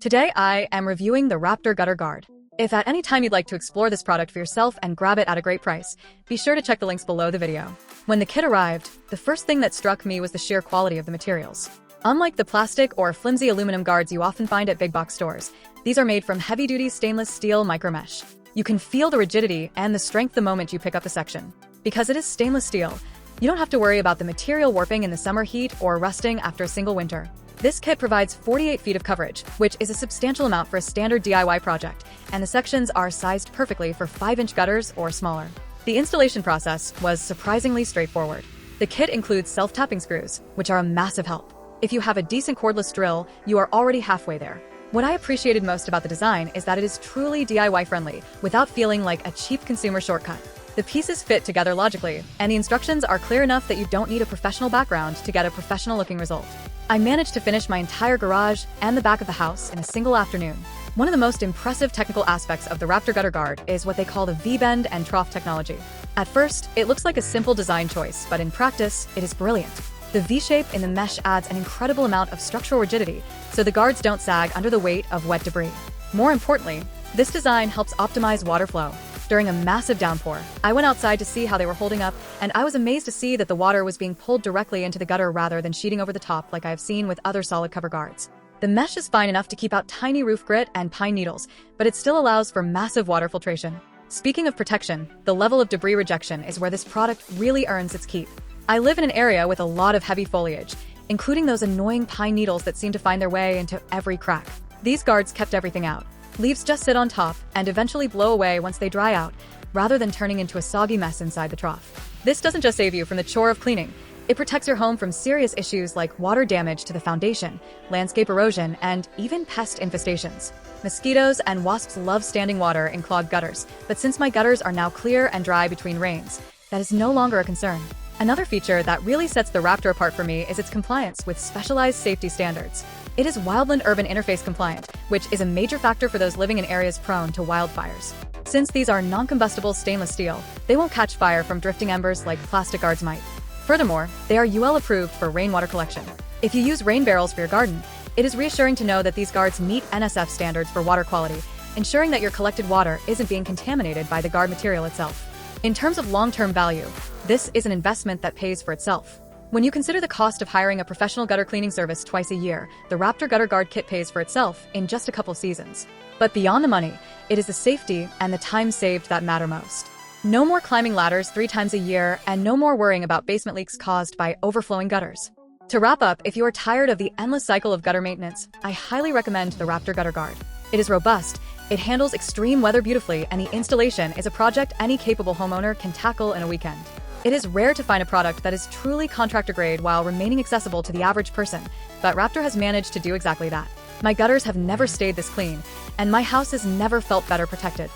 Today I am reviewing the Raptor Gutter Guard. If at any time you'd like to explore this product for yourself and grab it at a great price, be sure to check the links below the video. When the kit arrived, the first thing that struck me was the sheer quality of the materials. Unlike the plastic or flimsy aluminum guards you often find at big box stores, these are made from heavy-duty stainless steel micromesh. You can feel the rigidity and the strength the moment you pick up a section. Because it is stainless steel, you don't have to worry about the material warping in the summer heat or rusting after a single winter. This kit provides 48 feet of coverage, which is a substantial amount for a standard DIY project, and the sections are sized perfectly for 5-inch gutters or smaller. The installation process was surprisingly straightforward. The kit includes self-tapping screws, which are a massive help. If you have a decent cordless drill, you are already halfway there. What I appreciated most about the design is that it is truly DIY friendly, without feeling like a cheap consumer shortcut. The pieces fit together logically, and the instructions are clear enough that you don't need a professional background to get a professional-looking result. I managed to finish my entire garage and the back of the house in a single afternoon. One of the most impressive technical aspects of the Raptor Gutter Guard is what they call the V-Bend and Trough Technology. At first, it looks like a simple design choice, but in practice, it is brilliant. The V-shape in the mesh adds an incredible amount of structural rigidity, so the guards don't sag under the weight of wet debris. More importantly, this design helps optimize water flow. During a massive downpour, I went outside to see how they were holding up, and I was amazed to see that the water was being pulled directly into the gutter rather than sheeting over the top like I have seen with other solid cover guards. The mesh is fine enough to keep out tiny roof grit and pine needles, but it still allows for massive water filtration. Speaking of protection, the level of debris rejection is where this product really earns its keep. I live in an area with a lot of heavy foliage, including those annoying pine needles that seem to find their way into every crack. These guards kept everything out. Leaves just sit on top and eventually blow away once they dry out, rather than turning into a soggy mess inside the trough. This doesn't just save you from the chore of cleaning, it protects your home from serious issues like water damage to the foundation, landscape erosion, and even pest infestations. Mosquitoes and wasps love standing water in clogged gutters, but since my gutters are now clear and dry between rains, that is no longer a concern. Another feature that really sets the Raptor apart for me is its compliance with specialized safety standards. It is Wildland Urban Interface compliant, which is a major factor for those living in areas prone to wildfires. Since these are non-combustible stainless steel, they won't catch fire from drifting embers like plastic guards might. Furthermore, they are UL approved for rainwater collection. If you use rain barrels for your garden, it is reassuring to know that these guards meet NSF standards for water quality, ensuring that your collected water isn't being contaminated by the guard material itself. In terms of long-term value, this is an investment that pays for itself. When you consider the cost of hiring a professional gutter cleaning service twice a year, the Raptor Gutter Guard kit pays for itself in just a couple seasons. But beyond the money, it is the safety and the time saved that matter most. No more climbing ladders 3 times a year, and no more worrying about basement leaks caused by overflowing gutters. To wrap up, if you are tired of the endless cycle of gutter maintenance, I highly recommend the Raptor Gutter Guard. It is robust, it handles extreme weather beautifully, and the installation is a project any capable homeowner can tackle in a weekend. It is rare to find a product that is truly contractor grade while remaining accessible to the average person, but Raptor has managed to do exactly that. My gutters have never stayed this clean, and my house has never felt better protected.